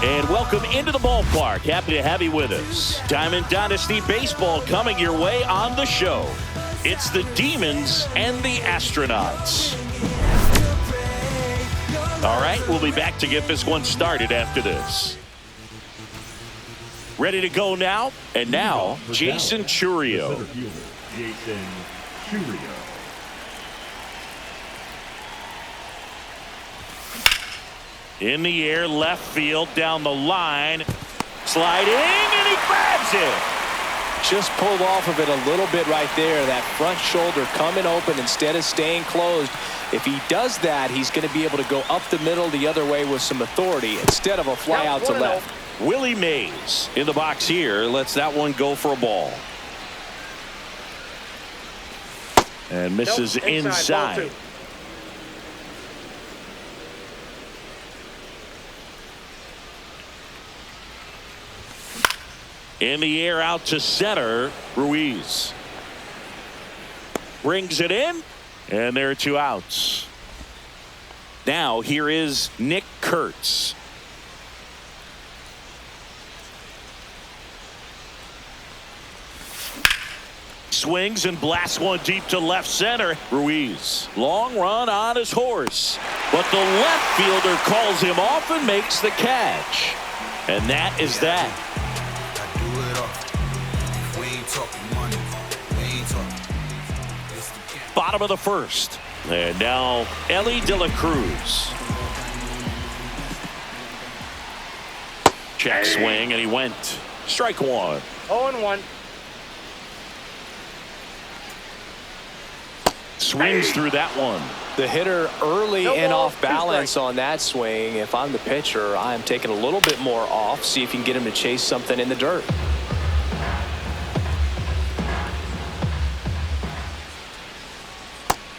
And welcome into the ballpark. Happy to have you with us. Diamond Dynasty Baseball coming your way on the show. It's the Demons and the Astronauts. All right, we'll be back to get this one started after this. Ready to go now? And now, Jason Churio. Jason Churio. In the air, left field, down the line. Sliding, and he grabs it. Just pulled off of it a little bit right there. That front shoulder coming open instead of staying closed. If he does that, he's going to be able to go up the middle the other way with some authority instead of a fly out to left. Willie Mays in the box here. Lets that one go for a ball. And misses inside. In the air out to center. Ruiz brings it in, and there are two outs. Now here is Nick Kurtz. Swings and blasts one deep to left center. Ruiz, long run on his horse, but the left fielder calls him off and makes the catch. And that is that. Bottom of the first. And now Ellie De La Cruz. Check swing, and he went. Strike one. 0-1. Swings through that one. The hitter early and off balance on that swing. If I'm the pitcher, I'm taking a little bit more off. See if you can get him to chase something in the dirt.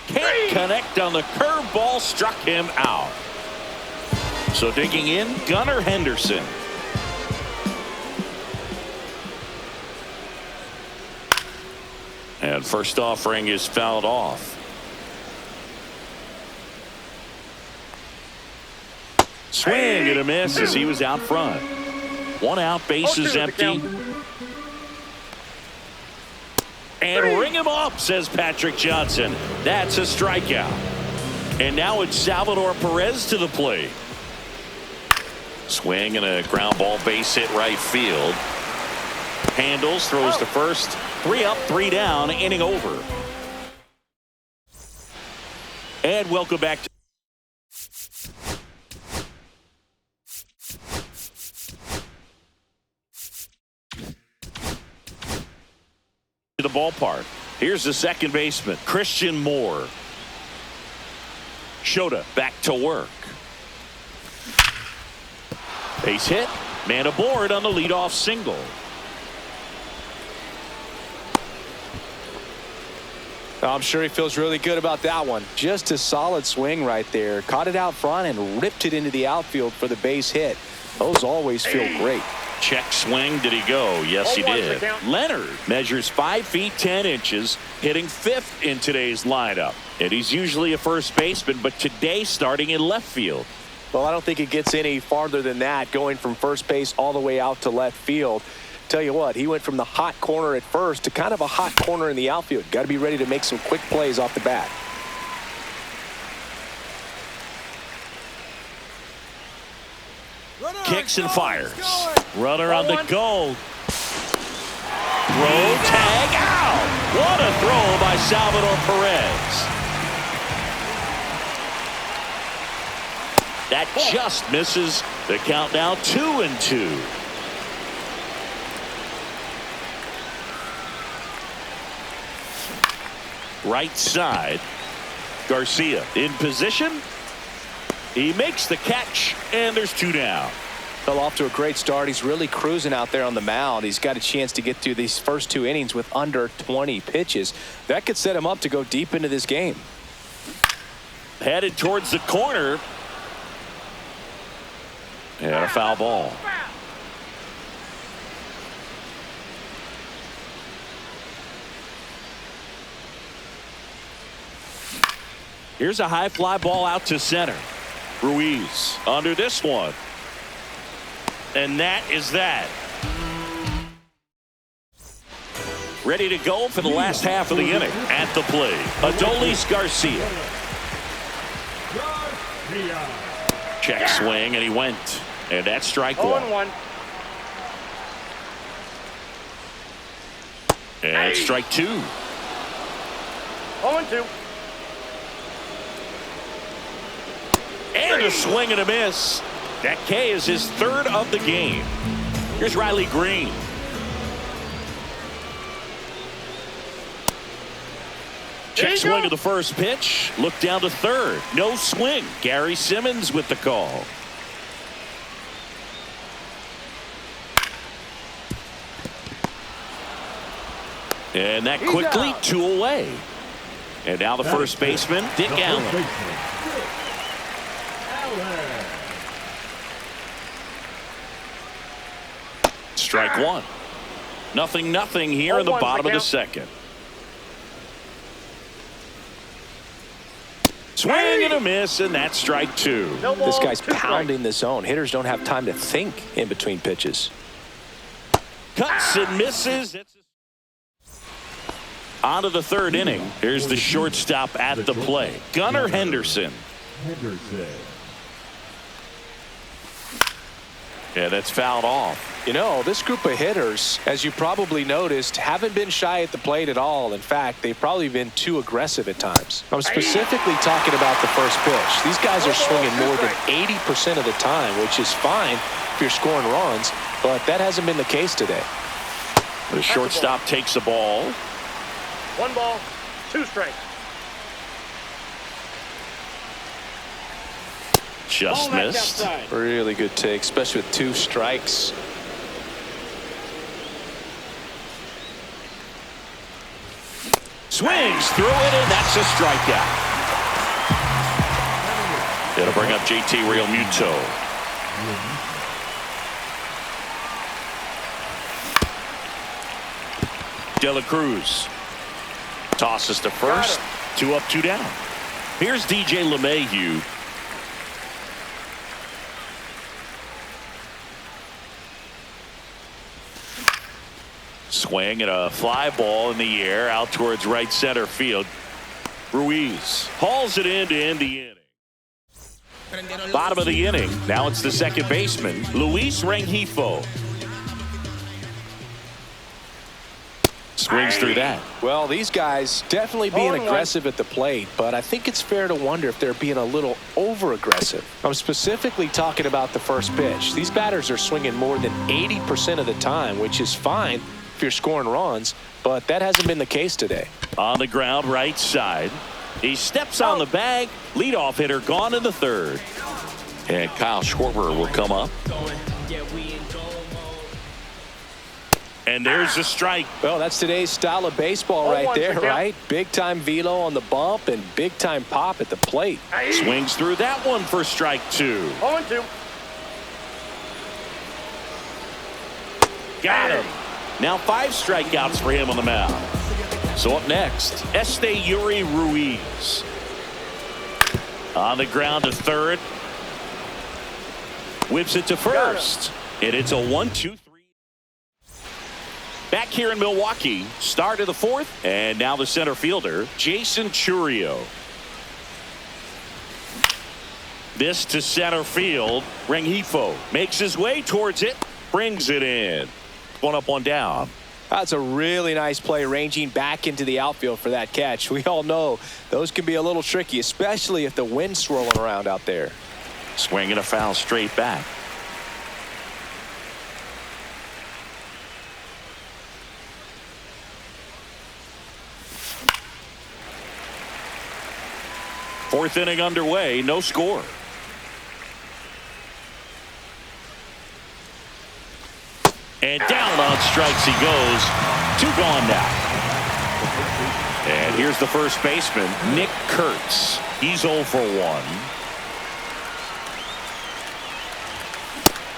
Can't connect on the curveball, struck him out. So digging in, Gunnar Henderson. And first offering is fouled off. Swing and a miss as he was out front. One out, bases empty. And ring him up, says Patrick Johnson. That's a strikeout. And now it's Salvador Perez to the plate. Swing and a ground ball, base hit right field. Handles, throws to first. 3 up, 3 down, inning over. And welcome back to the ballpark. Here's the second baseman, Christian Moore. Shota back to work. Base hit, man aboard on the leadoff single. I'm sure he feels really good about that one. Just a solid swing right there. Caught it out front and ripped it into the outfield for the base hit. Those always feel great. Check swing. Did he go? Yes, he did. Leonard measures 5 feet 10 inches, hitting 5th in today's lineup. And he's usually a first baseman, but today starting in left field. Well, I don't think it gets any farther than that, going from first base all the way out to left field. Tell you what, he went from the hot corner at first to kind of a hot corner in the outfield. Got to be ready to make some quick plays off the bat. Kicks and fires. Runner on the go. Throw, tag, out. What a throw by Salvador Perez. That just misses. The count now 2-2. Right side. Garcia in position. He makes the catch, and there's 2 down. Fell off to a great start. He's really cruising out there on the mound. He's got a chance to get through these first 2 innings with under 20 pitches. That could set him up to go deep into this game. Headed towards the corner. And a foul ball. Here's a high fly ball out to center. Ruiz under this one. And that is that. Ready to go for the last half of the inning. At the plate, Adolis Garcia. Check swing, and he went. And that's strike one. 0-1. And strike two. 0-2. And a swing and a miss. That K is his third of the game. Here's Riley Green. Check swing of the first pitch. Look down to third. No swing. Gary Simmons with the call. And that quickly 2 away. And now the first baseman, Dick Allen. Strike one. 0-0 here in the bottom of the second. Swing and a miss, and that's strike two. This guy's pounding the zone. Hitters don't have time to think in between pitches. Cuts and misses. On to the third inning. Here's the shortstop at the plate, Gunnar Henderson. Yeah, that's fouled off. You know, this group of hitters, as you probably noticed, haven't been shy at the plate at all. In fact, they've probably been too aggressive at times. I'm specifically talking about the first pitch. These guys are swinging more than 80% of the time, which is fine if you're scoring runs, but that hasn't been the case today. The shortstop takes the ball. 1 ball, 2 strikes. Just missed. Really good take, especially with 2 strikes. Swings through it, and that's a strikeout. It'll bring up JT Realmuto. De La Cruz tosses to first. 2 up, 2 down. Here's DJ LeMahieu. Swing and a fly ball in the air out towards right center field. Ruiz hauls it in to end the inning. Bottom of the inning. Now it's the second baseman, Luis Rengifo. Swings through that. Well, these guys definitely being aggressive at the plate, but I think it's fair to wonder if they're being a little over-aggressive. I'm specifically talking about the first pitch. These batters are swinging more than 80% of the time, which is fine if you're scoring runs, but that hasn't been the case today. On the ground, right side. He steps on the bag. Leadoff hitter gone in the third. And Kyle Schwarber will come up. And there's a strike. Well, that's today's style of baseball right there, right? Big-time velo on the bump and big-time pop at the plate. Swings through that one for strike 2. 0-2. Got him. Now 5 strikeouts for him on the mound. So up next, Esteury Ruiz. On the ground to third. Whips it to first. And it's a 1-2-3. Back here in Milwaukee, start of the fourth, and now the center fielder, Jason Chourio. This to center field. Rengifo makes his way towards it, brings it in. 1 up, 1 down. That's a really nice play, ranging back into the outfield for that catch. We all know those can be a little tricky, especially if the wind's swirling around out there. Swing and a foul straight back. Fourth inning underway, no score. And down on strikes he goes. 2 gone now. And here's the first baseman, Nick Kurtz. He's 0 for 1.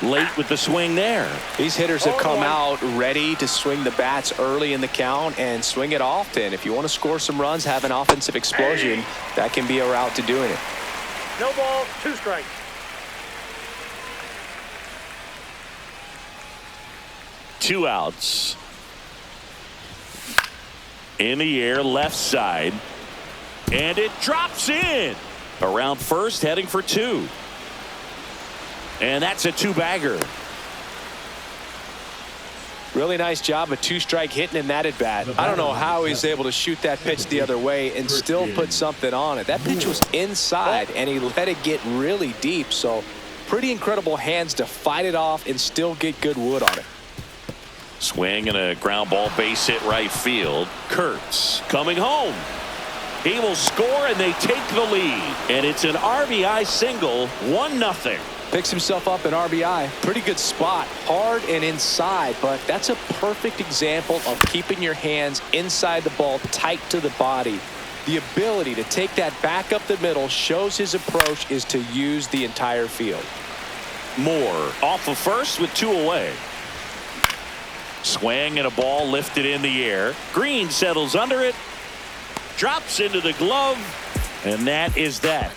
Late with the swing there. These hitters have come out ready to swing the bats early in the count and swing it often. If you want to score some runs, have an offensive explosion, that can be a route to doing it. No ball, 2 strikes. 2 outs. In the air, left side. And it drops in. Around first, heading for 2. And that's a 2-bagger. Really nice job, a 2-strike hitting in that at bat. I don't know how he's able to shoot that pitch the other way and still put something on it. That pitch was inside and he let it get really deep. So pretty incredible hands to fight it off and still get good wood on it. Swing and a ground ball, base hit right field. Kurtz coming home. He will score and they take the lead. And it's an RBI single, 1-0. Picks himself up an RBI. Pretty good spot. Hard and inside, but that's a perfect example of keeping your hands inside the ball, tight to the body. The ability to take that back up the middle shows his approach is to use the entire field. Moore off of first with 2 away. Swing and a ball lifted in the air. Green settles under it. Drops into the glove. And that is that.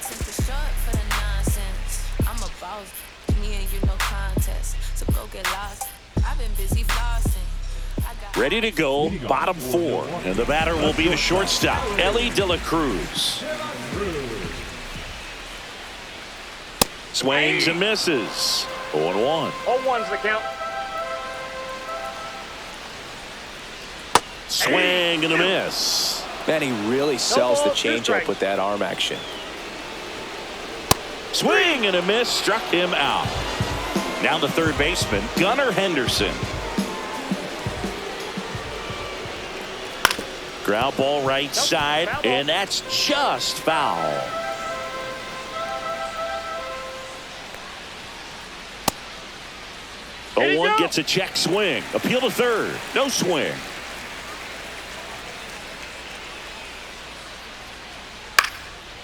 Ready to go, bottom 4. And the batter will be the shortstop, Ellie De La Cruz. Swings and misses. 0-1. 0-1's the count. Swing and a miss. Man, he really sells the changeup with that arm action. Swing and a miss, struck him out. Now the third baseman, Gunnar Henderson. Ground ball right side, and that's just foul. Oh, 1 gets a check swing. Appeal to third. No swing.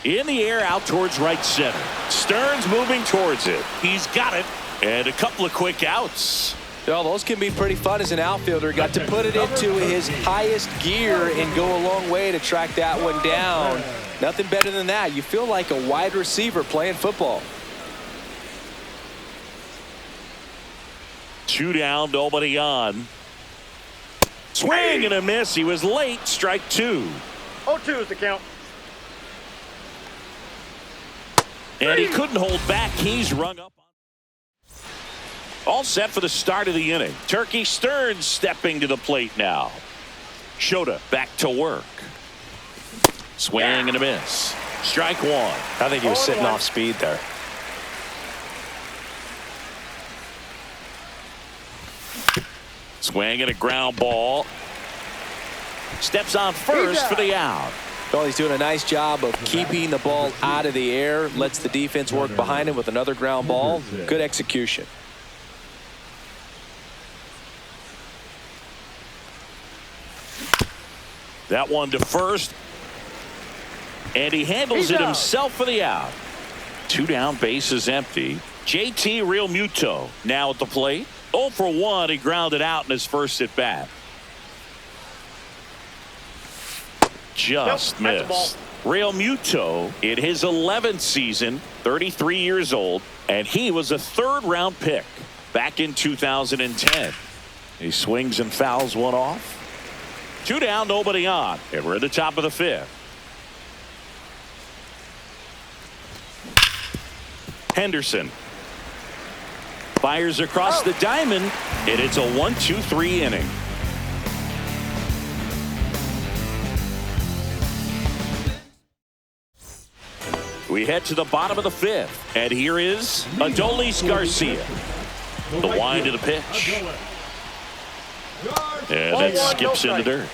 In the air out towards right center. Stearns moving towards it. He's got it. And a couple of quick outs. Well, those can be pretty fun as an outfielder. Got to put it into his highest gear and go a long way to track that one down. Nothing better than that. You feel like a wide receiver playing football. 2 down, nobody on. Swing and a miss. He was late. Strike 2. 0-2 is the count. And he couldn't hold back. He's rung up. All set for the start of the inning. Turkey Stearns stepping to the plate now. Shota back to work. Swing and a miss. Strike 1. I think he was sitting off speed there. Swing and a ground ball. Steps on first for the out. Well, he's doing a nice job of keeping the ball out of the air. Lets the defense work behind him with another ground ball. Good execution. That one to first. And he handles it himself for the out. 2 down, bases empty. JT Realmuto now at the plate. 0 for 1. He grounded out in his first at bat. Just missed. Realmuto in his 11th season, 33 years old, and he was a 3rd-round pick back in 2010. He swings and fouls one off. 2 down, nobody on, and we're at the top of the 5th. Henderson fires across the diamond, and it's a 1-2-3 inning. We head to the bottom of the 5th, and here is Adolis Garcia. The wind of the pitch. And it skips in the dirt.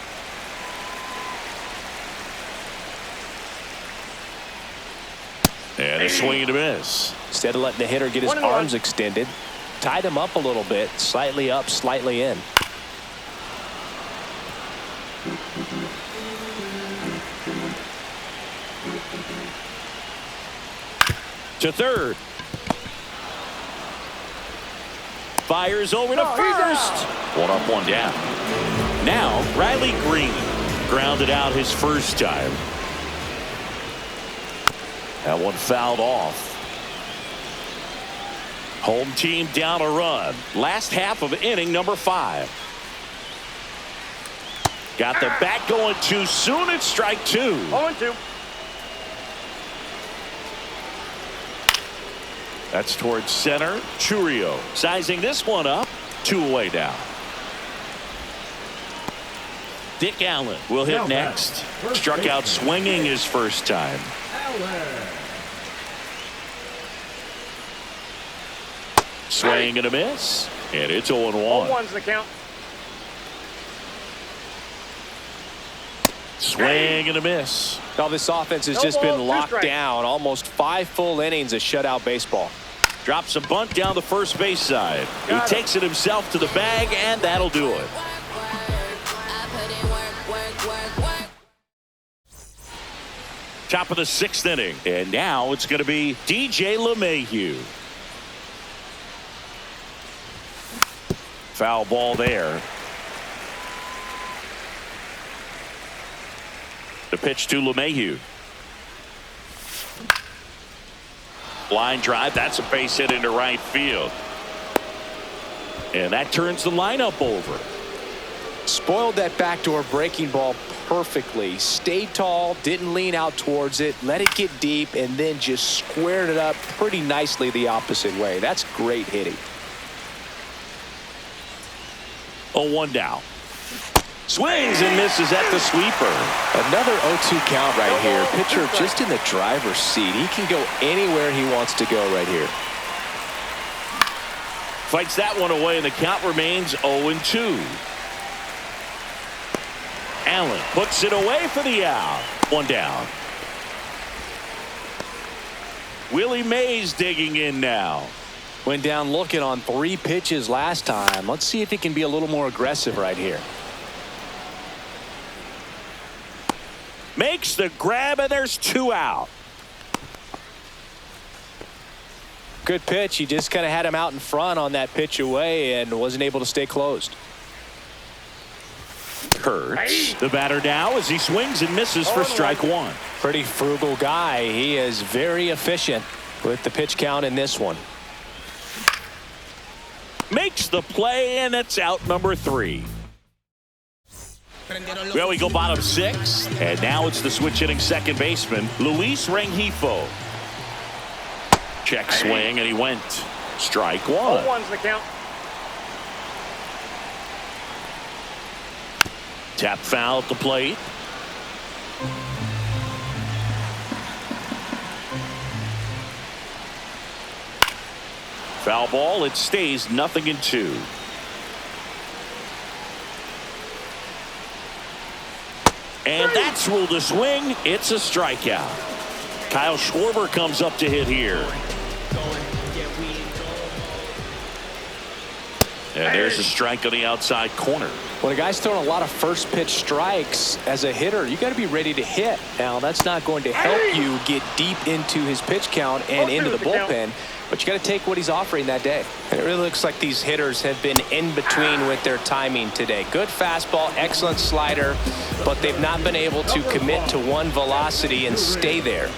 And a swing and a miss. Instead of letting the hitter get his arms extended, tied him up a little bit, slightly up, slightly in. To third. Fires over to first. 1 up, 1 down. Now Riley Green grounded out his first time. That one fouled off. Home team down a run. Last half of inning number 5. Got the bat going too soon. It's strike 2. 0-2. That's towards center. Chourio sizing this one up. 2 away now. Dick Allen will hit next. Struck out swinging his first time. Swing and a miss. And it's 0-1. 0-1's the count. Swing and a miss. Now this offense has just been locked down. Almost 5 full innings of shutout baseball. Drops a bunt down the first base side. He takes it himself to the bag, and that'll do it. Top of the 6th inning. And now it's going to be DJ LeMahieu. Foul ball there. The pitch to LeMahieu. Line drive. That's a base hit into right field. And that turns the lineup over. Spoiled that backdoor breaking ball perfectly. Stayed tall, didn't lean out towards it, let it get deep, and then just squared it up pretty nicely the opposite way. That's great hitting. 0-1 down. Swings and misses at the sweeper. Another 0-2 count right here. Pitcher just in the driver's seat. He can go anywhere he wants to go right here. Fights that one away, and the count remains 0-2. Allen puts it away for the out. 1 down. Willie Mays digging in now. Went down looking on 3 pitches last time. Let's see if he can be a little more aggressive right here. Makes the grab, and there's 2 out. Good pitch. He just kind of had him out in front on that pitch away and wasn't able to stay closed. Hurts. The batter now as he swings and misses for strike 1. Pretty frugal guy. He is very efficient with the pitch count in this one. Makes the play, and it's out number 3. Well, we go bottom 6, and now it's the switch hitting second baseman, Luis Rengifo. Check swing, and he went. Strike 1. 0-1's the count. Tap foul at the plate. Foul ball. It stays 0-2. And that's ruled a swing. It's a strikeout. Kyle Schwarber comes up to hit here. And there's a strike on the outside corner. When a guy's throwing a lot of first pitch strikes as a hitter, you got to be ready to hit. Now, that's not going to help you get deep into his pitch count and into the bullpen, but you got to take what he's offering that day. And it really looks like these hitters have been in between with their timing today. Good fastball, excellent slider, but they've not been able to commit to one velocity and stay there.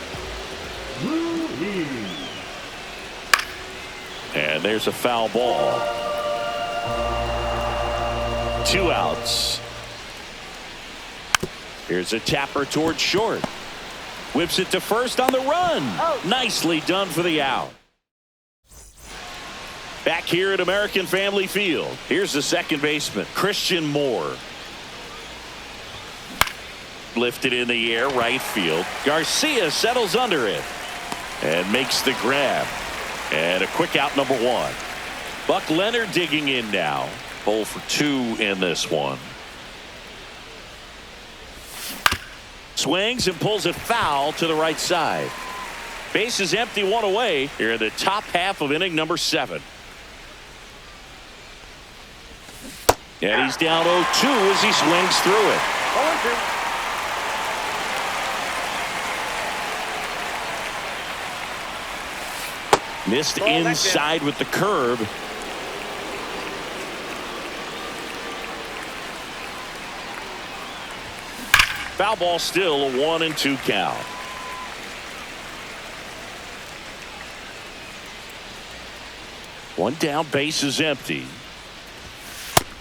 And there's a foul ball. 2 outs. Here's a tapper towards short. Whips it to first on the run. Nicely done for the out. Back here at American Family Field. Here's the second baseman, Christian Moore. Lifted in the air, right field. Garcia settles under it and makes the grab. And a quick out, number 1. Buck Leonard digging in now. 0 for 2 in this one. Swings and pulls it foul to the right side. Base is empty, 1 away here in the top half of inning number 7. And he's down 0-2 as he swings through it. 0-2. Missed inside with the curve. Foul ball, still a 1-2 count. One down, base is empty.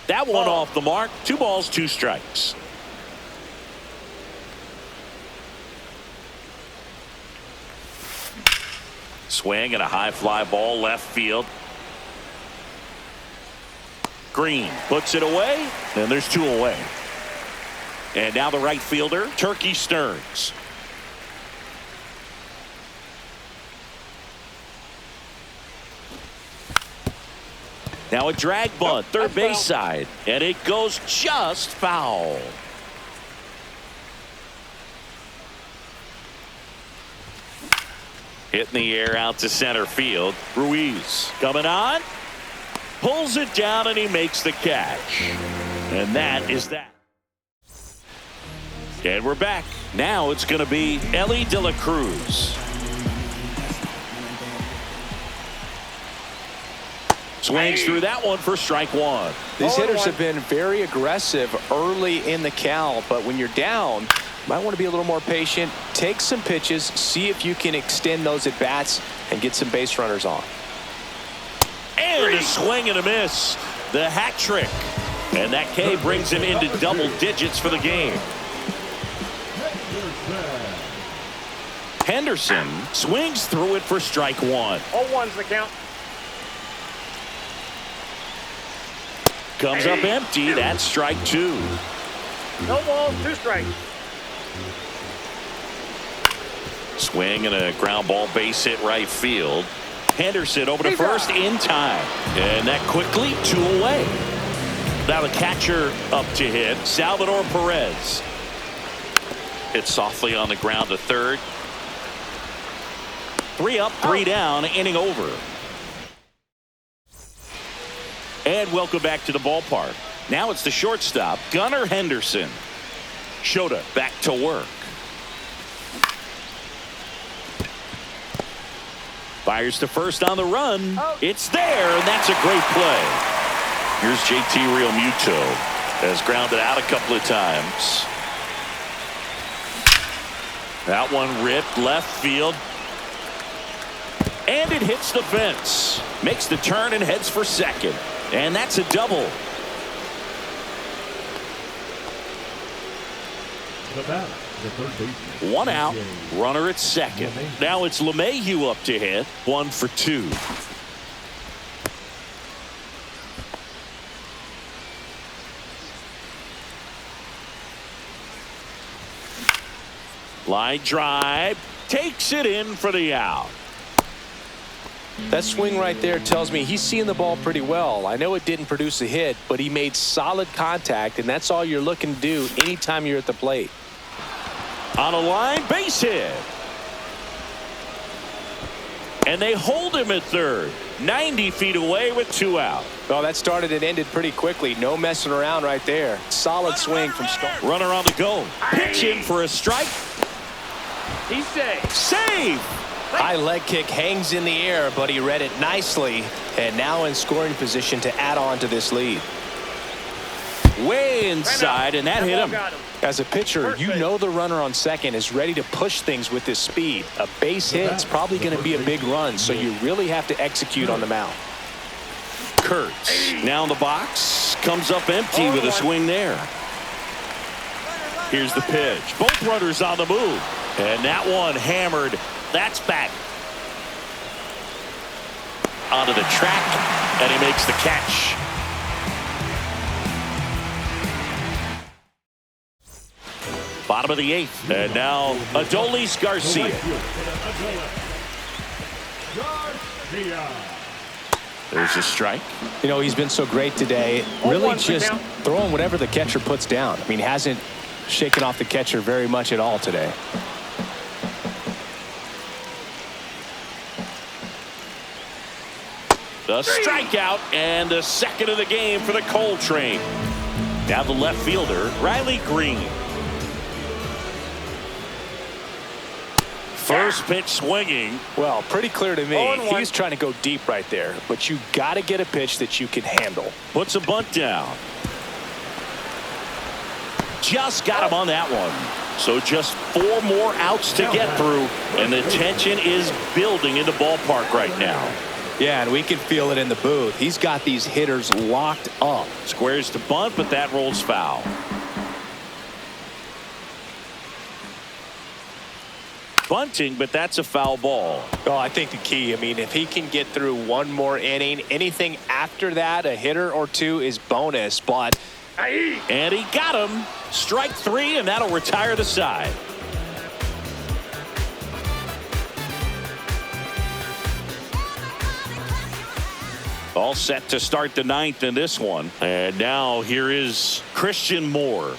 That one off the mark. 2 balls, 2 strikes. Swing and a high fly ball left field. Green puts it away, and there's 2 away. And now the right fielder, Turkey Stearns. Now a drag bunt, third base side, and it goes just foul. Hit in the air out to center field. Ruiz coming on, pulls it down, and he makes the catch. And that is that. And we're back. Now it's going to be Elly De La Cruz. Swings through that one for strike 1. These hitters have been very aggressive early in the count, but when you're down, you might want to be a little more patient. Take some pitches, see if you can extend those at bats and get some base runners on. And a swing and a miss. The hat trick. And that K brings him into double digits for the game. Henderson swings through it for strike 1. 0-1's the count. Comes up empty. That's strike 2. No balls, 2 strikes. Swing and a ground ball base hit right field. Henderson over to first in time. And that quickly 2 away. Now the catcher up to hit, Salvador Perez. Hit softly on the ground to third. 3 up, 3 down, inning over. And welcome back to the ballpark. Now it's the shortstop, Gunnar Henderson. Shota back to work. Fires to first on the run. It's there, and that's a great play. Here's JT Realmuto. Has grounded out a couple of times. That one ripped left field. And it hits the fence. Makes the turn and heads for second. And that's a double. The batter, the third baseman. 1 out, runner at second. Now it's LeMahieu up to hit. 1 for 2. Line drive, takes it in for the out. That swing right there tells me he's seeing the ball pretty well. I know it didn't produce a hit, but he made solid contact, and that's all you're looking to do anytime you're at the plate. On a line, base hit. And they hold him at third. 90 feet away with 2 out. Well, that started and ended pretty quickly. No messing around right there. Solid swing from start. Runner on the go. Pitch in for a strike. He's safe. Save. High leg kick hangs in the air, but he read it nicely, and now in scoring position to add on to this lead. Way inside, and that hit him. As a pitcher, you know the runner on second is ready to push things with his speed. A base hit's probably going to be a big run, so you really have to execute on the mound. Kurtz now in the box. Comes up empty with a swing there. Here's the pitch. Both runners on the move. And that one hammered. That's back onto the track, and he makes the catch. Bottom of the 8th, and now Adolis Garcia. There's a strike. You know, he's been so great today. Really just throwing whatever the catcher puts down. I mean, hasn't shaken off the catcher very much at all today. The strikeout and the second of the game for the Coltrane. Now the left fielder, Riley Green. First pitch swinging. Well, pretty clear to me. He's trying to go deep right there, but you got to get a pitch that you can handle. Puts a bunt down. Just got him on that one. So just 4 more outs to get through, and the tension is building in the ballpark right now. Yeah, and we can feel it in the booth. He's got these hitters locked up. Squares to bunt, but that rolls foul. Bunting, but that's a foul ball. Oh, I think the key, if he can get through one more inning, anything after that, a hitter or two is bonus, but... And he got him. Strike 3, and that'll retire the side. All set to start the 9th in this one. And now here is Christian Moore.